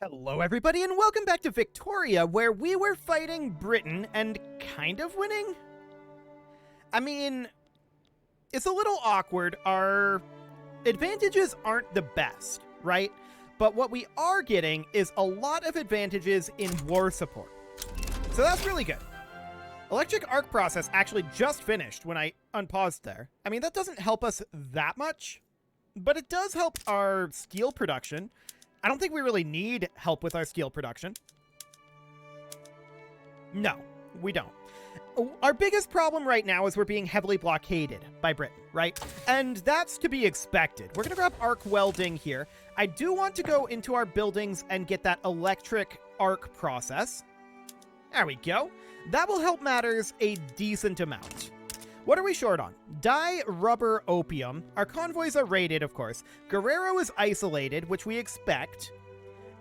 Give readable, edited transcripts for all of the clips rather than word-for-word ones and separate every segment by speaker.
Speaker 1: Hello everybody and welcome back to Victoria, where we were fighting Britain and kind of winning? I mean, it's a little awkward. Our advantages aren't the best, right? But what we are getting is a lot of advantages in war support. So that's really good. Electric arc process actually just finished when I unpaused there. I mean, that doesn't help us that much, but it does help our steel production. I don't think we really need help with our steel production. No, we don't. Our biggest problem right now is we're being heavily blockaded by Britain, right? And that's to be expected. We're going to grab arc welding here. I do want to go into our buildings and get that electric arc process. There we go. That will help matters a decent amount. What are we short on? Dye, rubber, opium. Our convoys are raided, of course. Guerrero is isolated, which we expect.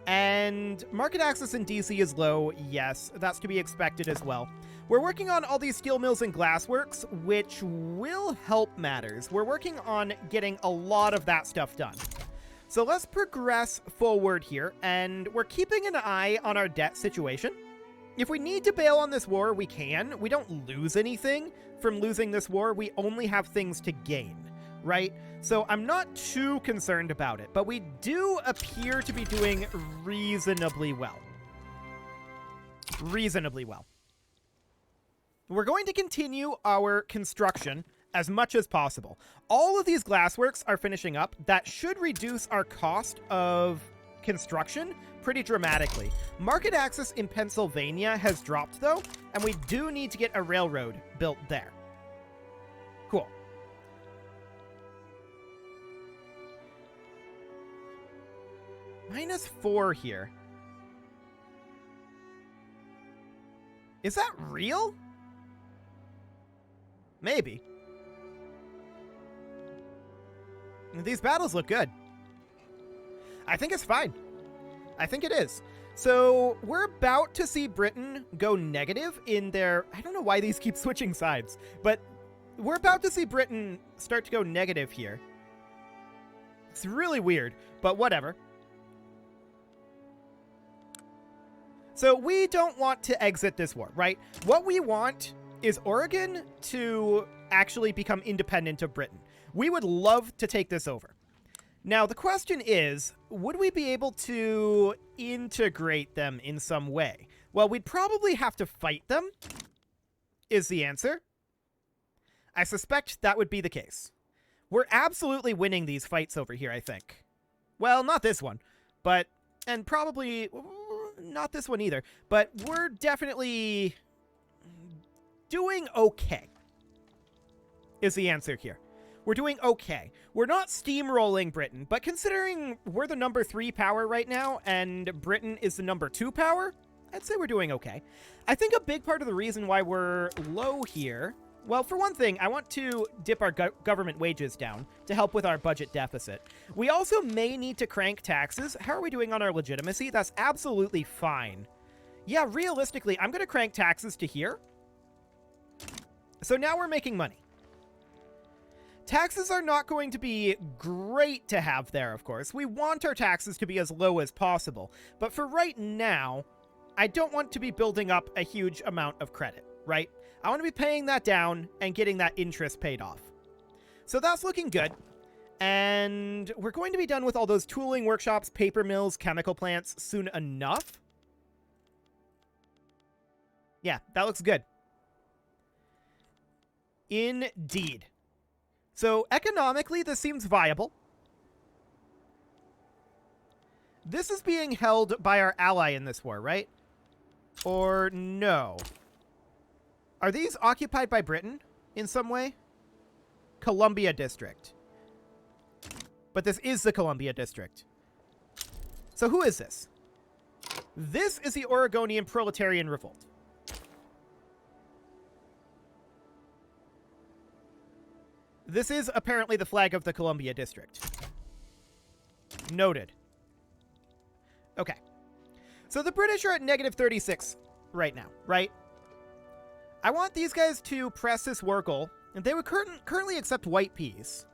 Speaker 1: And market access in DC is low. Yes, that's to be expected as well. We're working on all these steel mills and glassworks, which will help matters. We're working on getting a lot of that stuff done. So let's progress forward here, and we're keeping an eye on our debt situation. If we need to bail on this war, we can. We don't lose anything from losing this war. We only have things to gain, right? So I'm not too concerned about it, but we do appear to be doing reasonably well. Reasonably well. We're going to continue our construction as much as possible. All of these glassworks are finishing up. That should reduce our cost of construction pretty dramatically. Market access in Pennsylvania has dropped though, and we do need to get a railroad built there. Cool. -4 here. Is that real? Maybe. These battles look good. I think it's fine. I think it is. So we're about to see Britain go negative in their... I don't know why these keep switching sides, but we're about to see Britain start to go negative here. It's really weird, but whatever. So we don't want to exit this war, right? What we want is Oregon to actually become independent of Britain. We would love to take this over. Now, the question is, would we be able to integrate them in some way? Well, we'd probably have to fight them, is the answer. I suspect that would be the case. We're absolutely winning these fights over here, I think. Well, not this one, but, and probably not this one either, but we're definitely doing okay, is the answer here. We're doing okay. We're not steamrolling Britain, but considering we're the number 3 power right now and Britain is the number 2 power, I'd say we're doing okay. I think a big part of the reason why we're low here, well, for one thing, I want to dip our government wages down to help with our budget deficit. We also may need to crank taxes. How are we doing on our legitimacy? That's absolutely fine. Yeah, realistically, I'm going to crank taxes to here. So now we're making money. Taxes are not going to be great to have there, of course. We want our taxes to be as low as possible. But for right now, I don't want to be building up a huge amount of credit, right? I want to be paying that down and getting that interest paid off. So that's looking good. And we're going to be done with all those tooling workshops, paper mills, chemical plants soon enough. Yeah, that looks good. Indeed. So, economically, this seems viable. This is being held by our ally in this war, right? Or no? Are these occupied by Britain in some way? Columbia District. But this is the Columbia District. So who is this? This is the Oregonian Proletarian Revolt. This is apparently the flag of the Columbia District. Noted. Okay. So the British are at -36 right now, right? I want these guys to press this war goal, and they would currently accept white peas.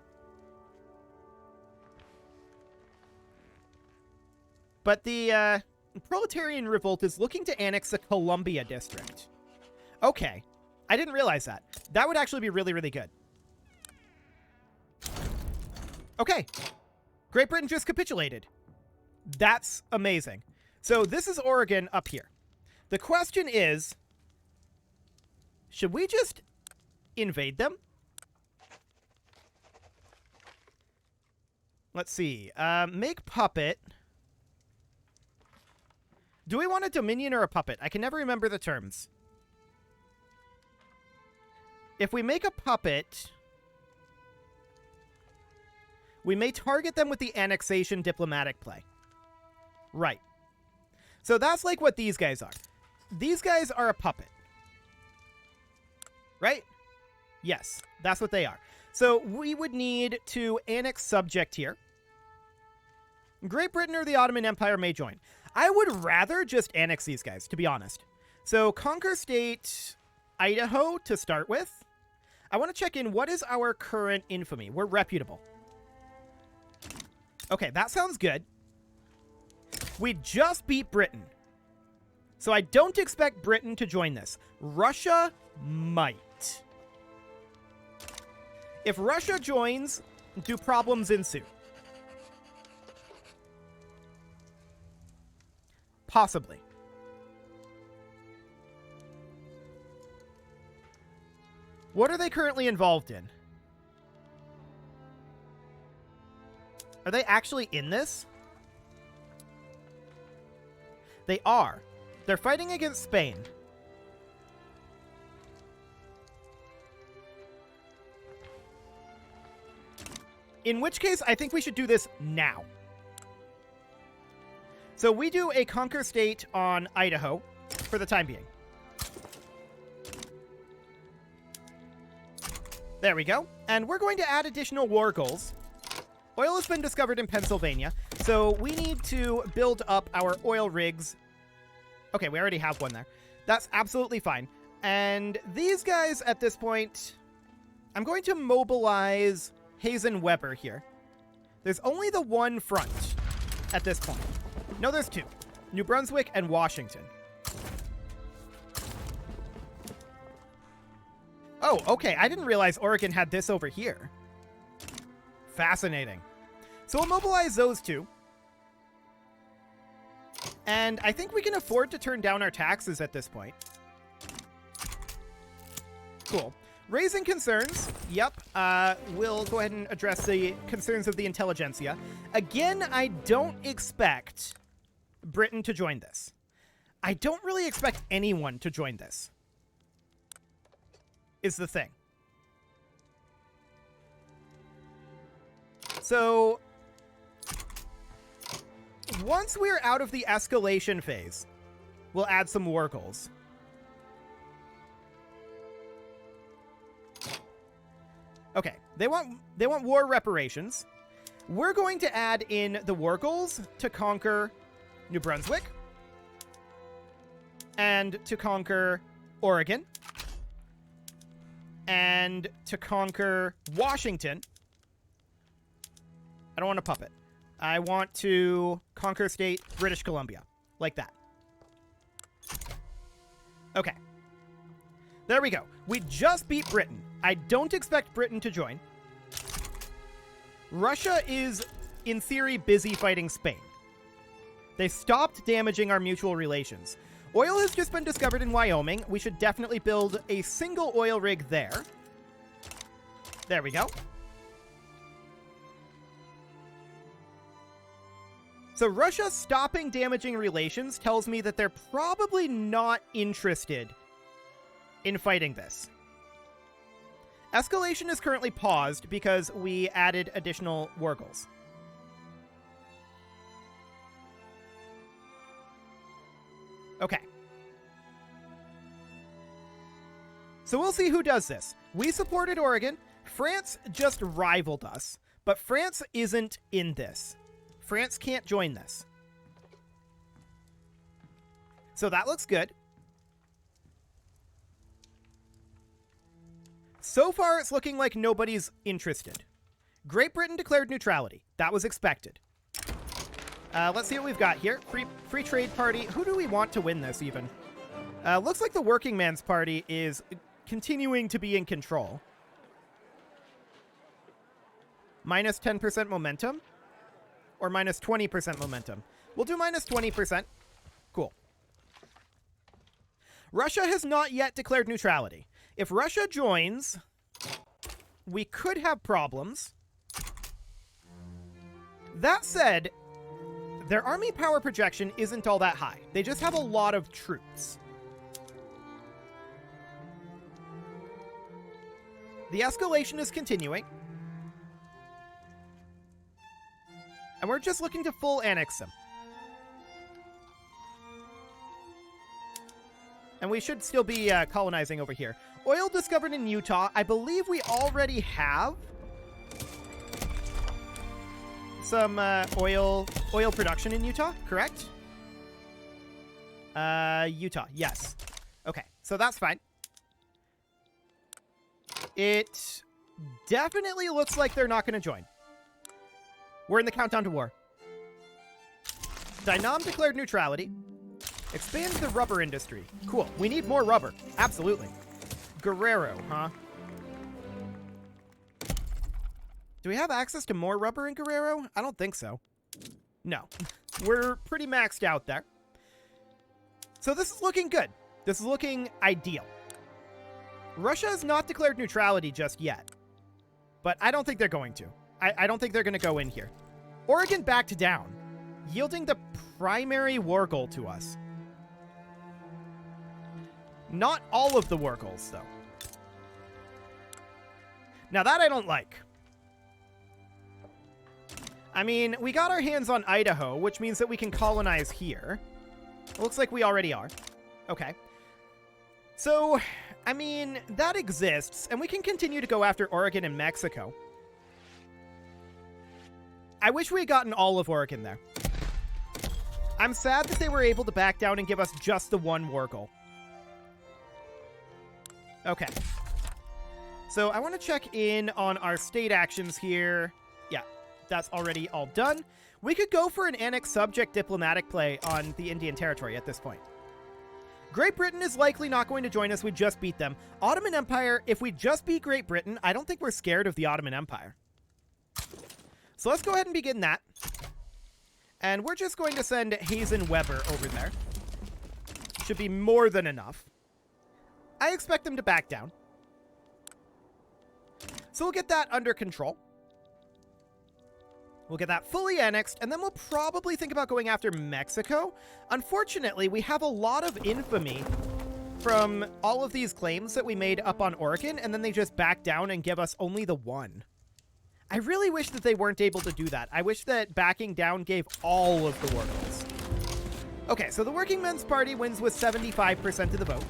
Speaker 1: But the proletarian revolt is looking to annex the Columbia district. Okay. I didn't realize that. That would actually be really, really good. Okay. Great Britain just capitulated. That's amazing. So this is Oregon up here. The question is, should we just invade them? Let's see. Make puppet. Do we want a dominion or a puppet? I can never remember the terms. If we make a puppet, we may target them with the annexation diplomatic play. Right. So that's like what these guys are. These guys are a puppet. Right? Yes, that's what they are. So we would need to annex subject here. Great Britain or the Ottoman Empire may join. I would rather just annex these guys, to be honest. So conquer state Idaho to start with. I want to check in, what is our current infamy? We're reputable. Okay, that sounds good. We just beat Britain. So I don't expect Britain to join this. Russia might. If Russia joins, do problems ensue? Possibly. What are they currently involved in? Are they actually in this? They are. They're fighting against Spain. In which case, I think we should do this now. So we do a conquer state on Idaho for the time being. There we go. And we're going to add additional war goals. Oil has been discovered in Pennsylvania, so we need to build up our oil rigs. Okay, we already have one there. That's absolutely fine. And these guys at this point, I'm going to mobilize Hazen Weber here. There's only the one front at this point. No, there's two. New Brunswick and Washington. Oh, okay. I didn't realize Oregon had this over here. Fascinating. So we'll mobilize those two. And I think we can afford to turn down our taxes at this point. Cool. Raising concerns. Yep. We'll go ahead and address the concerns of the intelligentsia. Again, I don't expect Britain to join this. I don't really expect anyone to join this. Is the thing. So, once we're out of the escalation phase, we'll add some war goals. Okay, they want war reparations. We're going to add in the war goals to conquer New Brunswick and to conquer Oregon and to conquer Washington. I don't want a puppet. I want to conquer state British Columbia. Like that. Okay. There we go. We just beat Britain. I don't expect Britain to join. Russia is, in theory, busy fighting Spain. They stopped damaging our mutual relations. Oil has just been discovered in Wyoming. We should definitely build a single oil rig there. There we go. So Russia stopping damaging relations tells me that they're probably not interested in fighting this. Escalation is currently paused because we added additional war goals. Okay. So we'll see who does this. We supported Oregon. France just rivaled us, but France isn't in this. France can't join this. So that looks good. So far, it's looking like nobody's interested. Great Britain declared neutrality. That was expected. Let's see what we've got here. Free trade party. Who do we want to win this, even? Looks like the working man's party is continuing to be in control. Minus 10% momentum? Or minus 20% momentum? We'll do minus 20%. Cool. Russia has not yet declared neutrality. If Russia joins, we could have problems. That said, their army power projection isn't all that high. They just have a lot of troops. The escalation is continuing. And we're just looking to full annex them. And we should still be colonizing over here. Oil discovered in Utah. I believe we already have some oil production in Utah, correct? Utah, yes. Okay, so that's fine. It definitely looks like they're not going to join. We're in the countdown to war. Dynam declared neutrality. Expand the rubber industry. Cool. We need more rubber. Absolutely. Guerrero, huh? Do we have access to more rubber in Guerrero? I don't think so. No. We're pretty maxed out there. So this is looking good. This is looking ideal. Russia has not declared neutrality just yet. But I don't think they're going to. I don't think they're going to go in here. Oregon backed down, yielding the primary war goal to us. Not all of the war goals, though. Now that I don't like. I mean, we got our hands on Idaho, which means that we can colonize here. It looks like we already are. Okay. So, I mean, that exists, and we can continue to go after Oregon and Mexico. I wish we had gotten all of Oregon there. I'm sad that they were able to back down and give us just the one war goal. Okay. So I want to check in on our state actions here. Yeah, that's already all done. We could go for an annexed subject diplomatic play on the Indian Territory at this point. Great Britain is likely not going to join us. We just beat them. Ottoman Empire, if we just beat Great Britain, I don't think we're scared of the Ottoman Empire. So let's go ahead and begin that. And we're just going to send Hazen Weber over there. Should be more than enough. I expect them to back down. So we'll get that under control. We'll get that fully annexed, and then we'll probably think about going after Mexico. Unfortunately, we have a lot of infamy from all of these claims that we made up on Oregon, and then they just back down and give us only the one. I really wish that they weren't able to do that. I wish that backing down gave all of the war goals. Okay, so the Working Men's Party wins with 75% of the vote.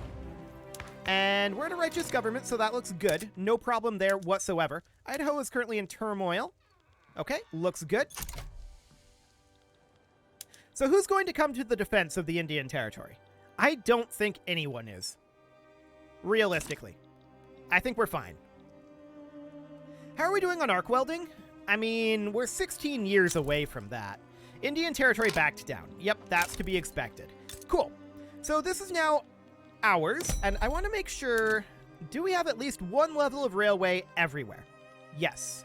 Speaker 1: And we're in a righteous government, so that looks good. No problem there whatsoever. Idaho is currently in turmoil. Okay, looks good. So who's going to come to the defense of the Indian Territory? I don't think anyone is. Realistically. I think we're fine. How are we doing on arc welding? I mean, we're 16 years away from that. Indian Territory backed down. Yep, that's to be expected. Cool. So this is now ours, and I want to make sure, do we have at least one level of railway everywhere? Yes.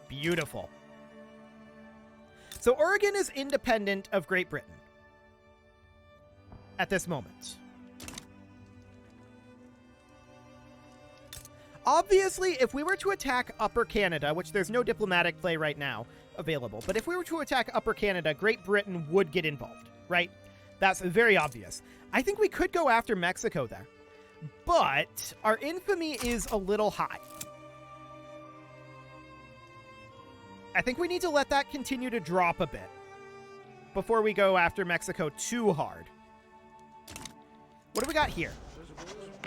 Speaker 1: Beautiful. So Oregon is independent of Great Britain at this moment. Obviously, if we were to attack Upper Canada, which there's no diplomatic play right now available, but if we were to attack Upper Canada, Great Britain would get involved, right? That's very obvious. I think we could go after Mexico there, but our infamy is a little high. I think we need to let that continue to drop a bit before we go after Mexico too hard. What do we got here?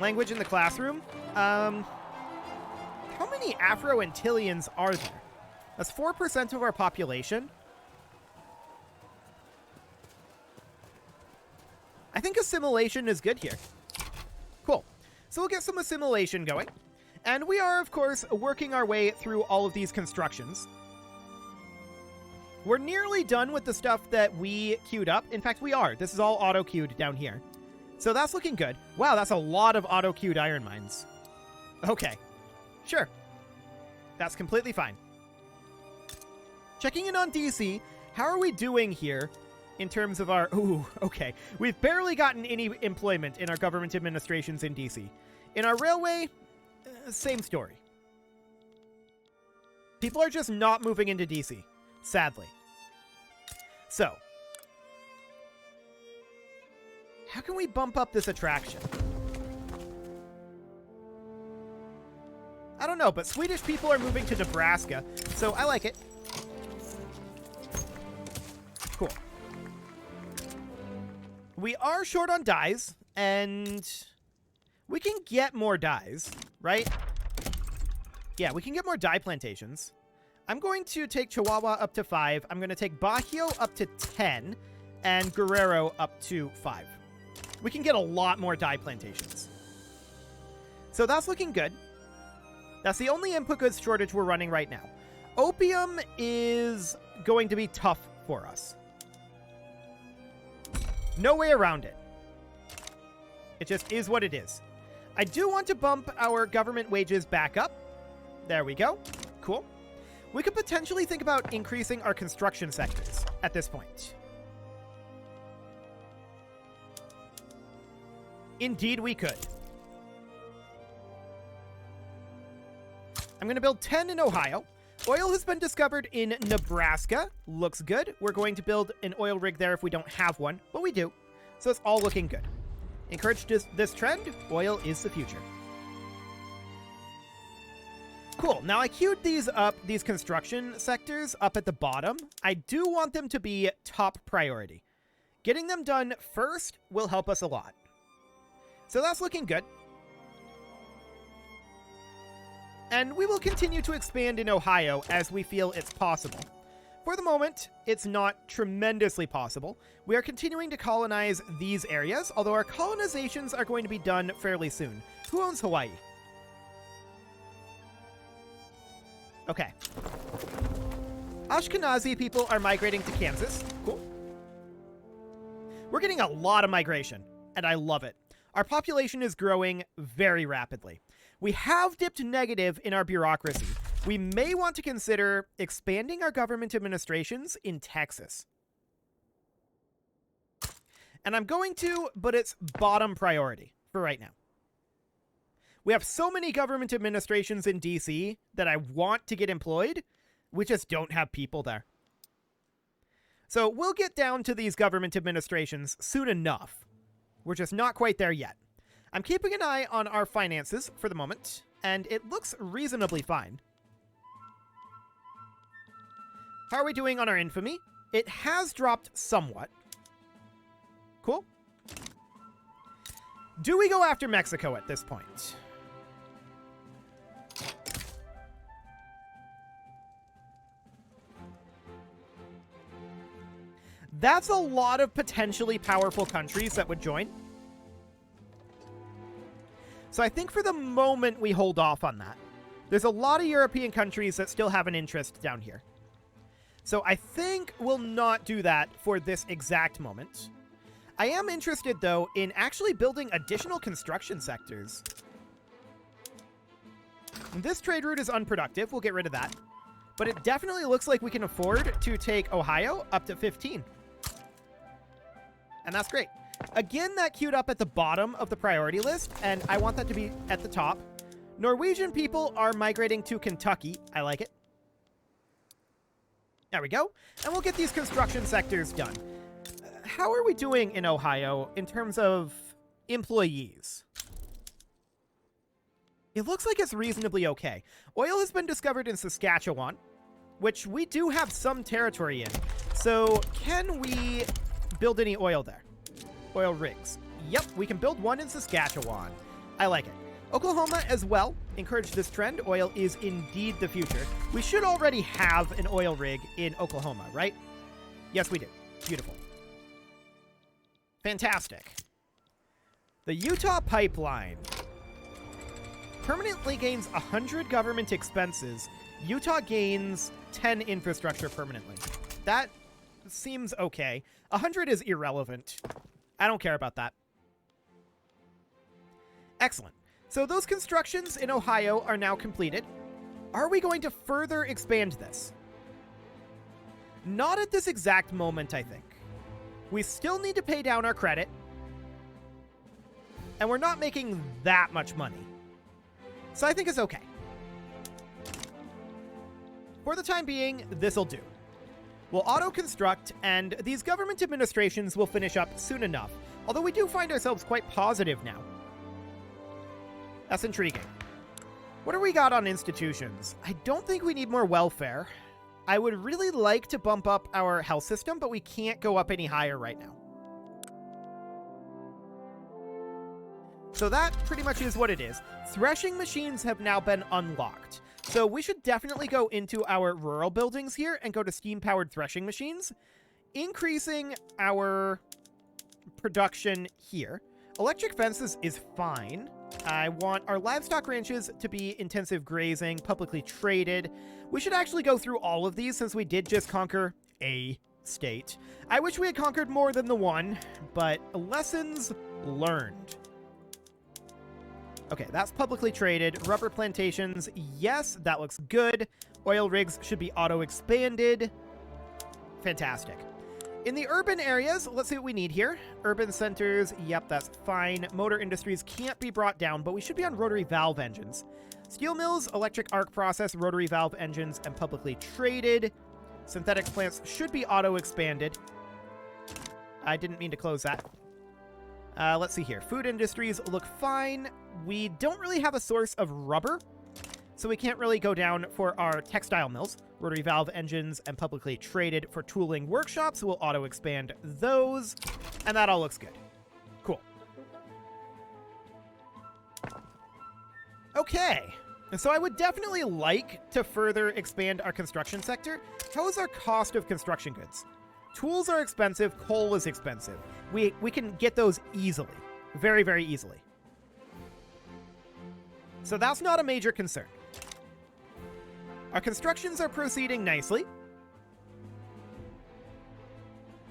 Speaker 1: Language in the classroom? How many Afro-Antillians are there? That's 4% of our population. I think assimilation is good here. Cool. So we'll get some assimilation going. And we are, of course, working our way through all of these constructions. We're nearly done with the stuff that we queued up. In fact, we are. This is all auto-queued down here. So that's looking good. Wow, that's a lot of auto-queued iron mines. Okay. Sure. That's completely fine. Checking in on DC. How are we doing here in terms of our... Ooh, okay. We've barely gotten any employment in our government administrations in DC. In our railway, same story. People are just not moving into DC, sadly. So, how can we bump up this attraction? I don't know, but Swedish people are moving to Nebraska, so I like it. Cool. We are short on dyes, and we can get more dyes, right? Yeah, we can get more dye plantations. I'm going to take Chihuahua up to 5. I'm going to take Bajío up to 10, and Guerrero up to 5. We can get a lot more dye plantations. So that's looking good. That's the only input goods shortage we're running right now. Opium is going to be tough for us. No way around it. It just is what it is. I do want to bump our government wages back up. There we go. Cool. We could potentially think about increasing our construction sectors at this point. Indeed, we could. I'm going to build 10 in Ohio. Oil has been discovered in Nebraska. Looks good. We're going to build an oil rig there if we don't have one, but we do. So it's all looking good. Encourage this trend. Oil is the future. Cool. Now I queued these up, these construction sectors up at the bottom. I do want them to be top priority. Getting them done first will help us a lot. So that's looking good. And we will continue to expand in Ohio as we feel it's possible. For the moment, it's not tremendously possible. We are continuing to colonize these areas, although our colonizations are going to be done fairly soon. Who owns Hawaii? Okay. Ashkenazi people are migrating to Kansas. Cool. We're getting a lot of migration, and I love it. Our population is growing very rapidly. We have dipped negative in our bureaucracy. We may want to consider expanding our government administrations in Texas. And I'm going to, but it's bottom priority for right now. We have so many government administrations in DC that I want to get employed. We just don't have people there. So we'll get down to these government administrations soon enough. We're just not quite there yet. I'm keeping an eye on our finances for the moment, and it looks reasonably fine. How are we doing on our infamy? It has dropped somewhat. Cool. Do we go after Mexico at this point? That's a lot of potentially powerful countries that would join. So I think for the moment we hold off on that. There's a lot of European countries that still have an interest down here. So I think we'll not do that for this exact moment. I am interested, though, in actually building additional construction sectors. This trade route is unproductive. We'll get rid of that. But it definitely looks like we can afford to take Ohio up to 15. And that's great. Again, that queued up at the bottom of the priority list, and I want that to be at the top. Norwegian people are migrating to Kentucky. I like it. There we go. And we'll get these construction sectors done. How are we doing in Ohio in terms of employees? It looks like it's reasonably okay. Oil has been discovered in Saskatchewan, which we do have some territory in. So can we build any oil there? Oil rigs. Yep, we can build one in Saskatchewan. I like it. Oklahoma as well. Encourage this trend. Oil is indeed the future. We should already have an oil rig in Oklahoma, right? Yes, we do. Beautiful. Fantastic. The Utah pipeline permanently gains 100 government expenses. Utah gains 10 infrastructure permanently. That seems okay. 100 is irrelevant. I don't care about that. Excellent. So those constructions in Ohio are now completed. Are we going to further expand this? Not at this exact moment, I think. We still need to pay down our credit. And we're not making that much money. So I think it's okay. For the time being, this'll do. We'll auto-construct, and these government administrations will finish up soon enough. Although we do find ourselves quite positive now. That's intriguing. What do we got on institutions? I don't think we need more welfare. I would really like to bump up our health system, but we can't go up any higher right now. So that pretty much is what it is. Threshing machines have now been unlocked. So we should definitely go into our rural buildings here and go to steam-powered threshing machines, increasing our production here. Electric fences is fine. I want our livestock ranches to be intensive grazing, publicly traded. We should actually go through all of these since we did just conquer a state. I wish we had conquered more than the one, but lessons learned. Okay, that's publicly traded. Rubber plantations, yes, that looks good. Oil rigs should be auto-expanded. Fantastic. In the urban areas, let's see what we need here. Urban centers, yep, that's fine. Motor industries can't be brought down, but we should be on rotary valve engines. Steel mills, electric arc process, rotary valve engines, and publicly traded. Synthetic plants should be auto-expanded. I didn't mean to close that. Let's see here. Food industries look fine. We don't really have a source of rubber, so we can't really go down for our textile mills. Rotary valve engines and publicly traded for tooling workshops. We'll auto-expand those, and that all looks good. Cool. Okay, so I would definitely like to further expand our construction sector. How is our cost of construction goods? Tools are expensive, coal is expensive. We can get those easily. Very, very easily. So that's not a major concern. Our constructions are proceeding nicely.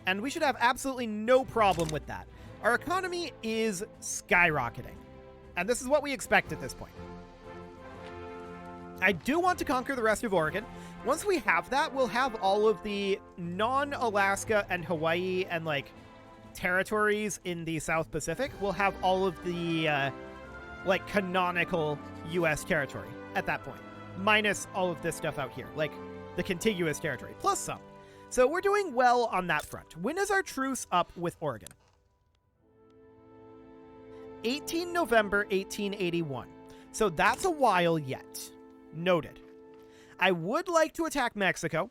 Speaker 1: And we should have absolutely no problem with that. Our economy is skyrocketing. And this is what we expect at this point. I do want to conquer the rest of Oregon. Once we have that, we'll have all of the non-Alaska and Hawaii and, like, territories in the South Pacific. We'll have all of the, like, canonical U.S. territory at that point. Minus all of this stuff out here, like the contiguous territory, plus some. So we're doing well on that front. When is our truce up with Oregon? 18 November 1881. So that's a while yet. Noted. I would like to attack Mexico.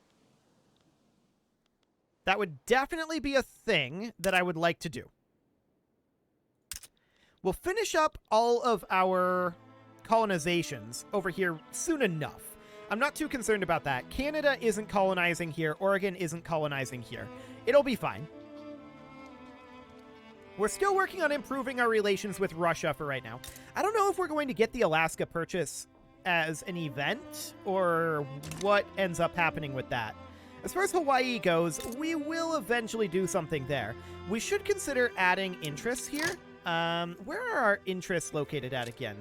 Speaker 1: That would definitely be a thing that I would like to do. We'll finish up all of our colonizations over here soon enough. I'm not too concerned about that. Canada isn't colonizing here. Oregon isn't colonizing here. It'll be fine. We're still working on improving our relations with Russia for right now. I don't know if we're going to get the Alaska Purchase as an event or what ends up happening with that. As far as Hawaii goes, we will eventually do something there. We should consider adding interests here. Where are our interests located at again?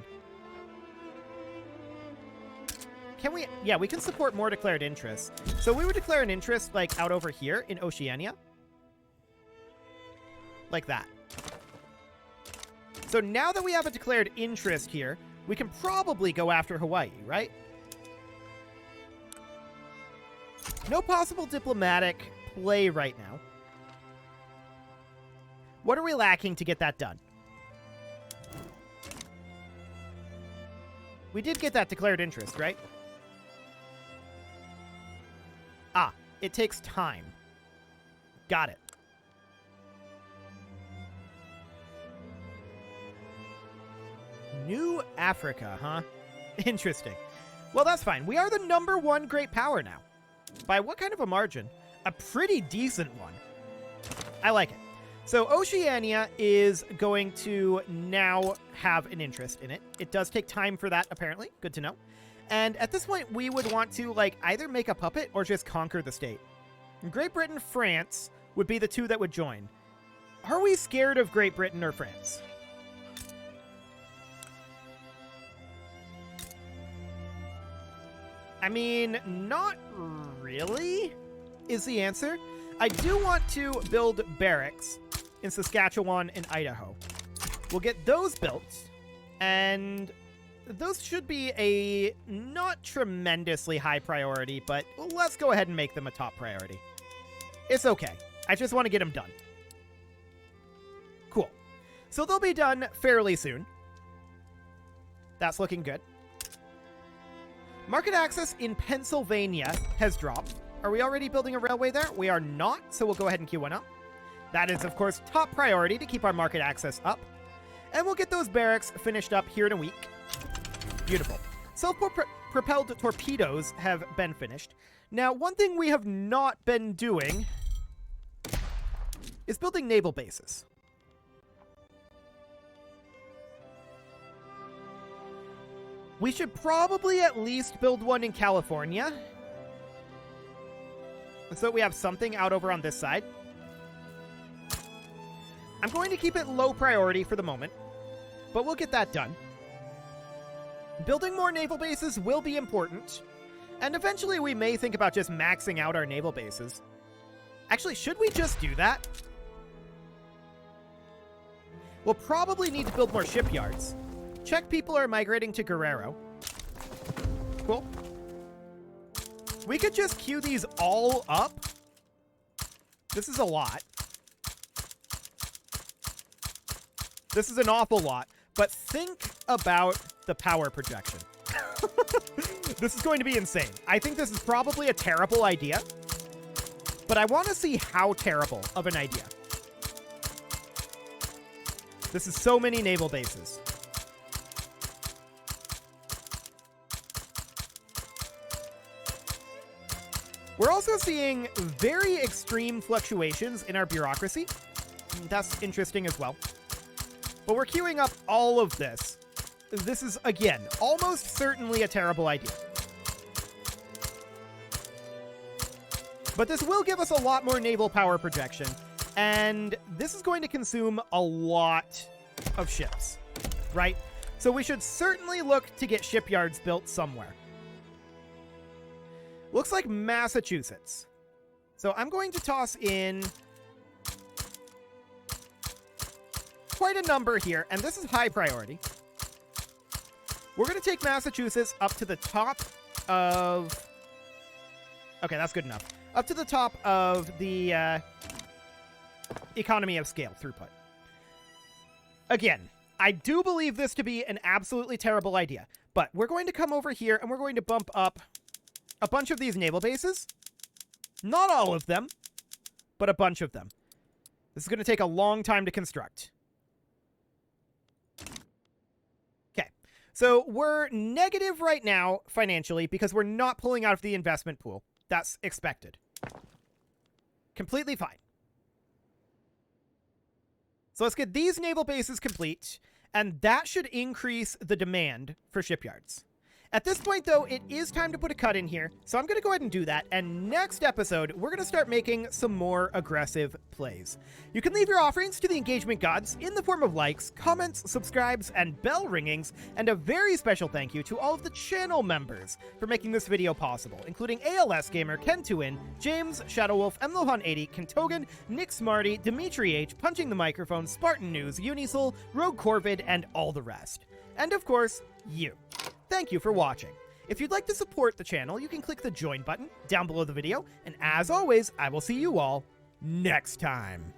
Speaker 1: Can we? Yeah, we can support more declared interests. So we would declare an interest, like, out over here in Oceania. Like that. So now that we have a declared interest here, we can probably go after Hawaii, right? No possible diplomatic play right now. What are we lacking to get that done? We did get that declared interest, right? Ah, it takes time. Got it. New Africa, huh? Interesting. Well, that's fine. We are the #1 great power now. By what kind of a margin? A pretty decent one. I like it. So Oceania is going to now have an interest in it. It does take time for that, apparently. Good to know. And at this point, we would want to, like, either make a puppet or just conquer the state. Great Britain, France would be the two that would join. Are we scared of Great Britain or France? I mean, not really, is the answer. I do want to build barracks in Saskatchewan and Idaho. We'll get those built, and those should be a not tremendously high priority, but let's go ahead and make them a top priority. It's okay. I just want to get them done. Cool. So they'll be done fairly soon. That's looking good. Market access in Pennsylvania has dropped. Are we already building a railway there? We are not, so we'll go ahead and queue one up. That is, of course, top priority to keep our market access up. And we'll get those barracks finished up here in a week. Beautiful. Self-propelled torpedoes have been finished. Now, one thing we have not been doing is building naval bases. We should probably at least build one in California, so that we have something out over on this side. I'm going to keep it low priority for the moment, but we'll get that done. Building more naval bases will be important, and eventually we may think about just maxing out our naval bases. Actually, should we just do that? We'll probably need to build more shipyards. Czech people are migrating to Guerrero. Cool. We could just queue these all up. This is a lot. This is an awful lot. But think about the power projection. This is going to be insane. I think this is probably a terrible idea. But I want to see how terrible of an idea. This is so many naval bases. We're also seeing very extreme fluctuations in our bureaucracy. That's interesting as well. But we're queuing up all of this. This is, again, almost certainly a terrible idea. But this will give us a lot more naval power projection, and this is going to consume a lot of ships, right? So we should certainly look to get shipyards built somewhere. Looks like Massachusetts. So I'm going to toss in quite a number here, and this is high priority. We're going to take Massachusetts up to the top of... Okay, that's good enough. Up to the top of the economy of scale throughput. Again, I do believe this to be an absolutely terrible idea, but we're going to come over here and we're going to bump up a bunch of these naval bases. Not all of them, but a bunch of them. This is going to take a long time to construct. Okay, so we're negative right now financially because we're not pulling out of the investment pool. That's expected. Completely fine. So let's get these naval bases complete, and that should increase the demand for shipyards. At this point, though, it is time to put a cut in here, so I'm going to go ahead and do that, and next episode, we're going to start making some more aggressive plays. You can leave your offerings to the engagement gods in the form of likes, comments, subscribes, and bell ringings, and a very special thank you to all of the channel members for making this video possible, including ALS Gamer, Ken2In, James, Shadowwolf, Mlohan80, Kentogan, Nick Smarty, Dimitri H, Punching the Microphone, Spartan News, Unisul, Rogue Corvid, and all the rest. And of course, you. Thank you for watching. If you'd like to support the channel, you can click the join button down below the video, and as always, I will see you all next time.